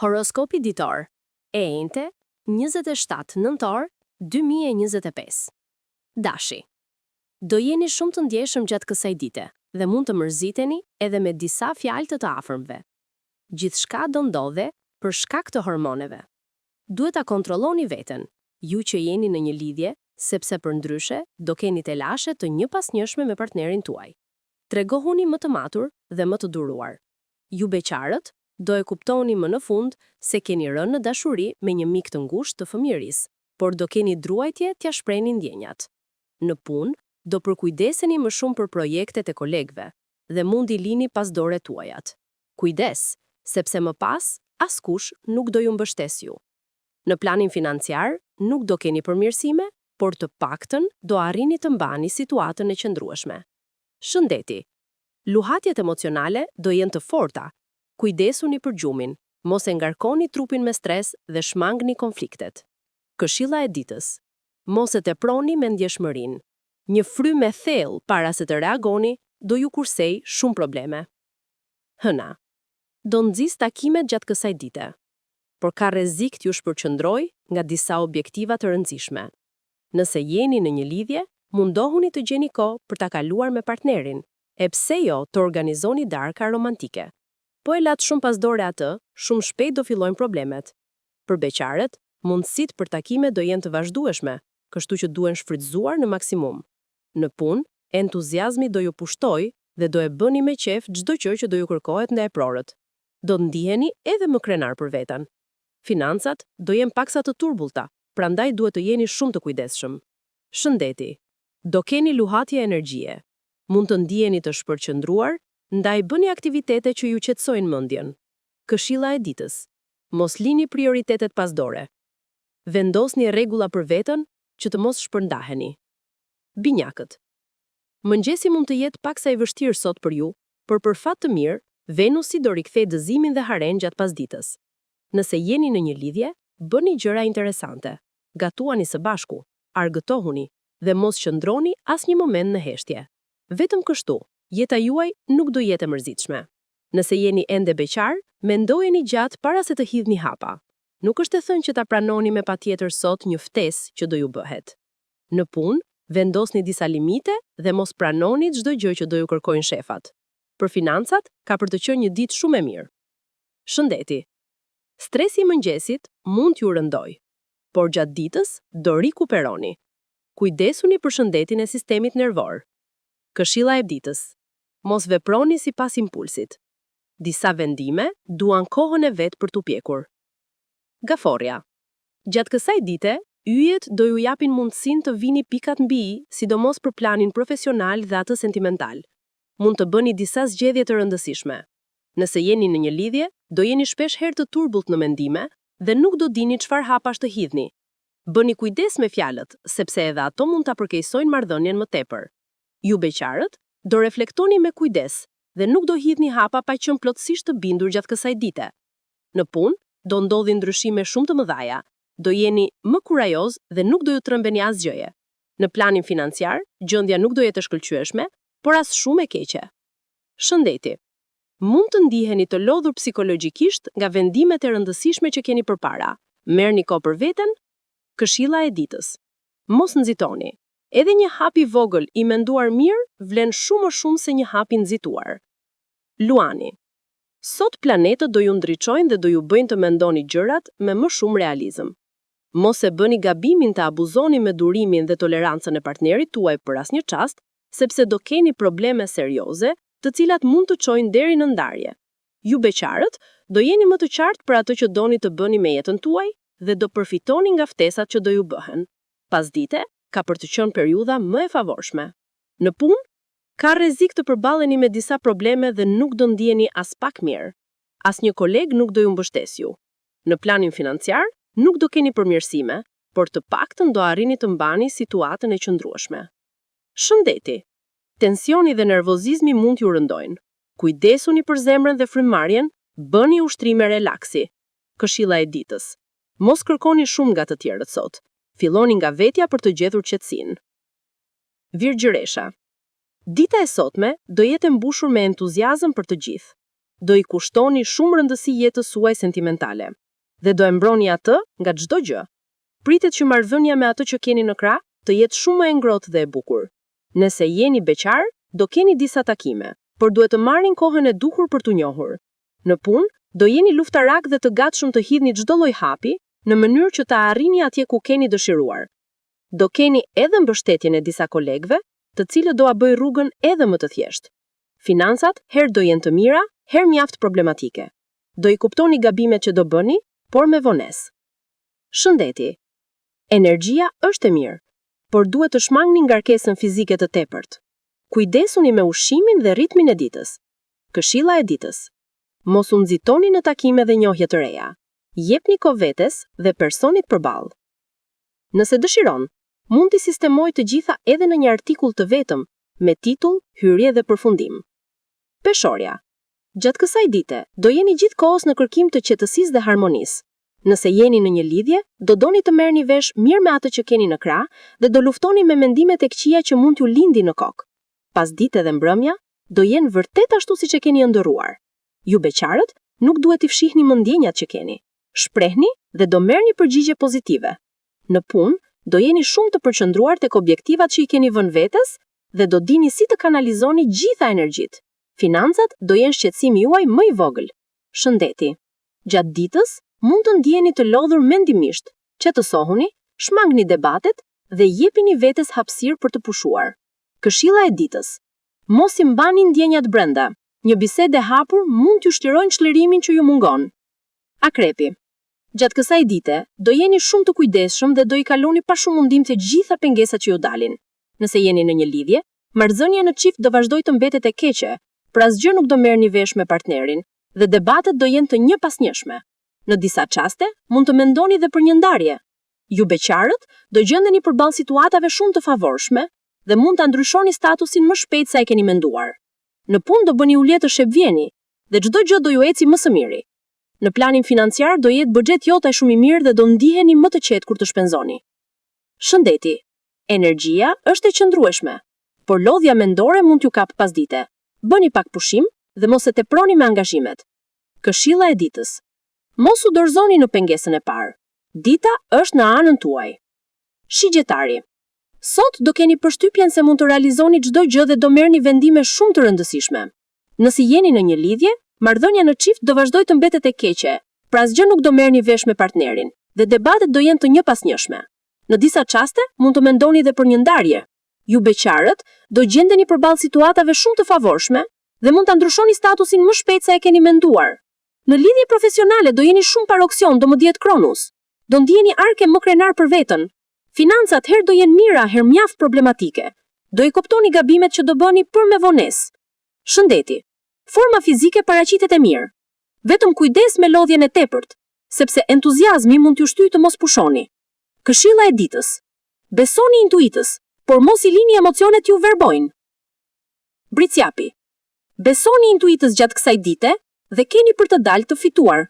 Horoskopi ditor, e njëjtë, 27 nëntor 2025. Dashi. Do jeni shumë të ndjeshëm gjatë kësaj dite dhe mund të mërziteni edhe me disa fjalë të afërmve. Gjithçka do ndodhe për shkak të hormoneve. Duhet ta kontrolloni veten, ju që jeni në një lidhje, sepse përndryshe do keni telashe të njëpasnjëshme me partnerin tuaj. Tregohuni më të matur dhe më të duruar. Ju beqarët do e kuptoni më në fund se keni rënë në dashuri me një mik të ngushtë të fëmijërisë, por do keni druajtje t'ia shprehni ndjenjat. Në punë, do përkujdeseni më shumë për projektet e kolegëve dhe mund i lini pas dore tuajat. Kujdes, sepse më pas askush nuk do ju mbështes ju. Në planin financiar, nuk do keni përmirësime, por të paktën do arrini të mbani situatën e qëndrueshme. Shëndeti. Luhatjet emocionale do jenë të forta. Kujdesuni për gjumin, mos e ngarkoni trupin me stres dhe shmangni konfliktet. Këshilla e ditës. Mos e teproni me ndjeshmërinë. Një frymë e thellë para se të reagoni do ju kursej shumë probleme. Hëna. Do nxis takimet gjatë kësaj dite, por ka rrezik t'ju shpërqendroj nga disa objektiva të rëndësishme. Nëse jeni në një lidhje, mundohuni të gjeni kohë për ta kaluar me partnerin, e pse jo të organizoni darka romantike. Po e latë shumë pas dore atë, shumë shpejt do fillojnë problemet. Për beqarët, mundësitë për takime do jenë të vazhdueshme, kështu që duhen shfrytzuar në maksimum. Në punë, entuziazmi do ju pushtoj dhe do e bëni me qejf çdo gjë që do ju kërkohet ndaj prorët. Do ndiheni edhe më krenar për veten. Financat do jenë paksa të turbullta, prandaj duhet të jeni shumë të kujdesshëm. Shëndeti. Do keni luhatje energjie. Mund të ndiheni të shpërqendruar, ndaj bëni aktivitete që ju qetësojnë mendjen. Këshilla e ditës. Mos lini prioritetet pas dore. Vendosni rregulla për veten që të mos shpërndaheni. Binjakët. Mëngjesi mund të jetë paksa i vështirë sot për ju, por për fat të mirë, Venusi do rikthejë dëzimin dhe haren gjatë pasdites. Nëse jeni në një lidhje, bëni gjëra interesante. Gatuani së bashku, argëtohuni dhe mos qëndroni asnjë moment në heshtje. Vetëm kështu, jeta juaj nuk do jetë e mërzitshme. Nëse jeni ende beqar, mendojeni gjatë para se të hidhni hapa. Nuk është e thënë që ta pranoni me patjetër sot një ftesë që do ju bëhet. Në punë, vendosni disa limite dhe mos pranoni çdo gjë që do ju kërkojnë shefat. Për financat, ka për të qenë një ditë shumë e mirë. Shëndeti. Stresi i mëngjesit mund t'ju rëndoj, por gjatë ditës do rikuperoni. Kujdesuni për shëndetin e sistemit nervor. Këshilla e ditës. Mos veproni sipas impulsit. Disa vendime duan kohën e vet për t'u pjekur. Gaforja. Gjatë kësaj dite, yjet do ju japin mundësinë të vini pikat mbi, sidomos për planin profesional dhe atë sentimental. Mund të bëni disa zgjedhje të rëndësishme. Nëse jeni në një lidhje, do jeni shpesh herë të turbullt në mendime dhe nuk do dini çfarë hapash të hidhni. Bëni kujdes me fjalët, sepse edhe ato mund ta përkeqësojnë marrëdhënien më tepër. Ju beqarët, do reflektoni me kujdes dhe nuk do hidhni hapa pa qenë plotësisht të bindur gjatë kësaj dite. Në punë, do ndodhin ndryshime shumë të mëdha. Do jeni më kurajoz dhe nuk do ju trembeni asgjëje. Në planin financiar, gjendja nuk do jetë e shkëlqyeshme, por as shumë e keqe. Shëndeti. Mund të ndiheni të lodhur psikologjikisht nga vendimet e rëndësishme që keni përpara. Merrni kohë për veten. Këshilla e ditës. Mos nxitoni. Edhe një hap i vogël i menduar mirë vlen shumë më shumë se një hap i nxituar. Luani. Sot planetët do ju ndriçojnë dhe do ju bëjnë të mendoni gjërat me më shumë realizëm. Mos e bëni gabimin të abuzoni me durimin dhe tolerancën e partnerit tuaj për asnjë çast, sepse do keni probleme serioze, të cilat mund të çojnë deri në ndarje. Ju beqarët do jeni më të qartë për atë që doni të bëni me jetën tuaj dhe do përfitoni nga ftesat që do ju bëhen. Pasdite, ka për të qenë periudha më e favorshme. Në punë, ka rrezik të përballeni me disa probleme dhe nuk do ndiheni as pak mirë. Asnjë koleg nuk do ju mbështes ju. Në planin financiar, nuk do keni përmirësime, por të paktën do arrini të mbani situatën e qëndrueshme. Shëndeti. Tensioni dhe nervozizmi mund t'ju rëndojnë. Kujdesuni për zemrën dhe frymëmarrjen, bëni ushtrime relaksi. Këshilla e ditës. Mos kërkoni shumë nga të tjerët sot. Filloni nga vetja për të gjetur qetësinë. Virgjëresha. Dita e sotme do jetë e mbushur me entuziazëm për të gjithë. do i kushtoni shumë rëndësi jetës suaj sentimentale dhe do e mbroni atë nga çdo gjë. Pritet që marrëdhënia me atë që keni në krah të jetë shumë më e ngrohtë dhe e bukur. Nëse jeni beqar, do keni disa takime, por duhet të marrin kohën e duhur për t'u njohur. Në punë, do jeni luftarak dhe të gatshëm të hidhni çdo lloj hapi në mënyrë që ta arrini atje ku keni dëshiruar. Do keni edhe mbështetjen e disa kolegëve, të cilët do a bëj rrugën edhe më të thjeshtë. Financat herë do jenë të mira, herë mjaft problematike. Do i kuptoni gabimet që do bëni, por me vonesë. Shëndeti. Energjia është e mirë, por duhet të shmangni ngarkesën fizike të tepërt. Kujdesuni me ushqimin dhe ritmin e ditës. Këshilla e ditës. Mos u nxitoni në takime dhe njohje të reja. Jepni kohë vetes dhe personit përballë. Nëse dëshiron, mund t'i sistemoj të gjitha edhe në një artikull të vetëm, me titull, hyrje dhe përfundim. Peshorja. Gjatë kësaj dite, do jeni gjithkohës në kërkim të qetësisë dhe harmonisë. Nëse jeni në një lidhje, do doni të merrni vesh mirë me atë që keni në krah dhe do luftoni me mendimet e këqija që mund t'ju lindi në kokë. Pas dite dhe mbrëmja, do jenë vërtet ashtu siç e keni ëndërruar. Ju beqarët nuk duhet t'i fshihni më ndjenjat që keni. Shprehni dhe do merrni përgjigje pozitive. Në punë, do jeni shumë të përqendruar tek objektivat që i keni vënë vetes dhe do dini si të kanalizoni gjitha energjitë. Financat do jenë shqetësimi juaj më i vogël. Shëndeti. Gjatë ditës, mund të ndjeheni të lodhur mendimisht, qetësohuni, shmangni debatet dhe jepini vetes hapësirë për të pushuar. Këshilla e ditës. Mos i mbani ndjenjat brenda. Një bisedë e hapur mund t'ju shtyrojnë çlirimin që ju mungon. Akrepi. Gjatë kësaj dite, do jeni shumë të kujdesshëm dhe do i kaloni pa shumë mundim të gjitha pengesat që ju dalin. Nëse jeni në një lidhje, marrëdhënia në çift do vazhdojë të mbetet e keqe, për asgjë nuk do merrni vesh me partnerin dhe debatet do jenë të njëpasnjëshme. Në disa çaste, mund të mendoni dhe për një ndarje. Ju beqarët do gjendeni përballë situatave shumë të favorshme dhe mund ta ndryshoni statusin më shpejt se e keni menduar. Në punë do bëni ulje të shepvjeni dhe çdo gjë do ju eci më së miri. Në planin financiar do jetë buxhet jotaj shumë i mirë dhe do ndiheni më të qetë kur të shpenzoni. Shëndeti. Energjia është e qëndrueshme, por lodhja mendore mund t'ju kap pasdite. Bëni pak pushim dhe mos e teproni me angazhimet. Këshilla e ditës. Mos u dorëzoni në pengesën e parë. Dita është në anën tuaj. Shigjetari. Sot do keni përshtypjen se mund të realizoni çdo gjë dhe do merrni vendime shumë të rëndësishme. Nëse jeni në një lidhje, marrëdhënia në çift do vazhdojë të mbetet e keqe, pra asgjë nuk do merrni vesh me partnerin dhe debatet do jenë të njëpasnjëshme. Në disa çaste mund të mendoni edhe për një ndarje. Ju beqarët do gjendeni përballë situatave shumë të favorshme dhe mund ta ndryshoni statusin më shpejt se e keni menduar. Në lidhje profesionale do jeni shumë paroksion, do më dihet Kronus. Do ndjeni arke më krenar për veten. Financat herë do jenë mira, herë mjaft problematike. Do i kuptoni gabimet që do bëni për me vonesë. Shëndeti. Forma fizike paraqitet e mirë. Vetëm kujdes me lodhjen e tepërt, sepse entuziazmi mund t'ju shtyjë të mos pushoni. Këshilla e ditës. Besoni intuitës, por mos i lini emocionet ju verbojnë. Britsjapi. Besoni intuitës gjatë kësaj dite dhe keni për të dalë të fituar.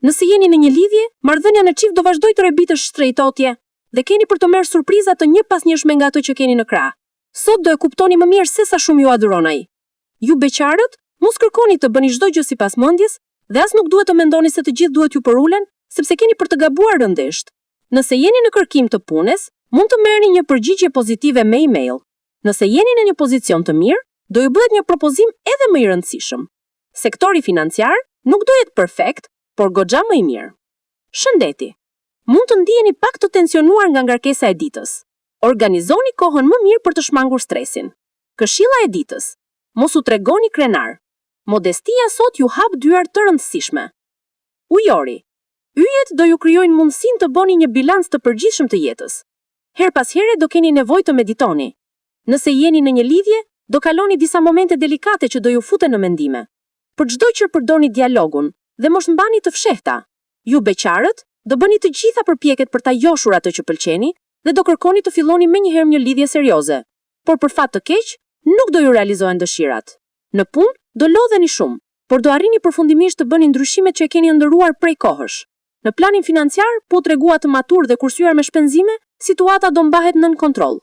Nëse jeni në një lidhje, marrëdhënia në çift do vazhdojë të rebitësh shtrejtotje dhe keni për të marrë surpriza të njëpasnjëshme nga ato që keni në krah. Sot do e kuptoni më mirë se sa shumë ju adhuron ai. Ju beqarët, mos kërkoni të bëni çdo gjë sipas mendjes dhe as nuk duhet të mendoni se të gjithë duhet ju përulen, sepse keni për të gabuar rëndësisht. Nëse jeni në kërkim të punës, mund të merrni një përgjigje pozitive me email. Nëse jeni në një pozicion të mirë, do ju bëhet një propozim edhe më i rëndësishëm. Sektori financiar nuk do jetë perfekt, por goxha më i mirë. Shëndeti. Mund të ndiheni pak të tensionuar nga ngarkesa e ditës. Organizoni kohën më mirë për të shmangur stresin. Këshilla e ditës. Mos u tregoni krenar. Modestia sot ju hap dyert të rëndësishme. Ujori. Yjet do ju krijojnë mundësinë të bëni një bilans të përgjithshëm të jetës. Her pas here do keni nevojë të meditoni. Nëse jeni në një lidhje, do kaloni disa momente delikate që do ju futen në mendime. Për çdo që përdorni dialogun dhe mos mbani të fshehta. Ju beqarët do bëni të gjitha përpjekjet për ta joshur atë që pëlqeni dhe do kërkoni të filloni menjëherë një lidhje serioze. Por për fat të keq, nuk do ju realizohen dëshirat. Në punë do lodheni shumë, por do arrini përfundimisht të bëni ndryshimet që e keni ndëruar prej kohësh. Në planin financiar, po tregua të matur dhe kursyer me shpenzime, situata do mbahet nën kontroll.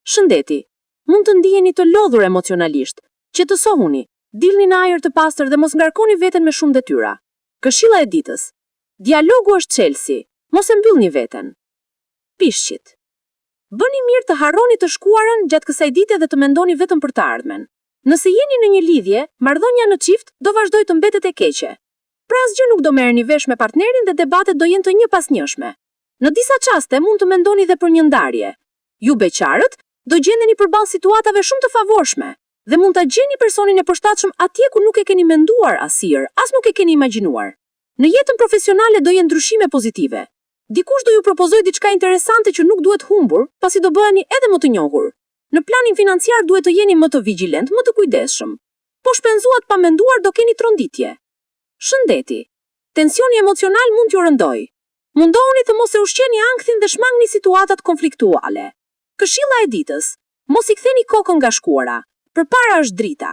Shëndeti. Mund të ndiheni të lodhur emocionalisht, qetësohuni Dilni në ajër të pastër dhe mos ngarkoni veten me shumë detyra. Këshilla e ditës. Dialogu është çelësi, mos e mbyllni veten. Pishqit. Bëni mirë të harroni të shkuarën gjatë kësaj dite dhe të mendoni vetëm për të ardhmen. Nëse jeni në një lidhje, marrëdhënia në çift do vazhdoj të mbetet e keqe. Pra asgjë nuk do merrni vesh me partnerin dhe debatet do jenë të njëpasnjëshme. Në disa çaste mund të mendoni dhe për një ndarje. Ju beqarët do gjendeni përballë situatave shumë të favorshme dhe mund ta gjeni personin e përshtatshëm atje ku nuk e keni menduar asnjëherë, as nuk e keni imagjinuar. Në jetën profesionale do jenë ndryshime pozitive. Dikush do ju propozojë diçka interesante që nuk duhet humbur, pasi do bëheni edhe më të njohur. Në planin financiar duhet të jeni më të vigjilent, më të kujdesshëm. Po shpenzuat pa menduar do keni tronditje. Shëndeti. Tensioni emocional mund t'ju rëndojë. Mundohuni të mos e ushqeni ankthin dhe shmangni situatat konfliktuale. Këshilla e ditës. Mos i ktheni kokën nga shkuara. Përpara është drita.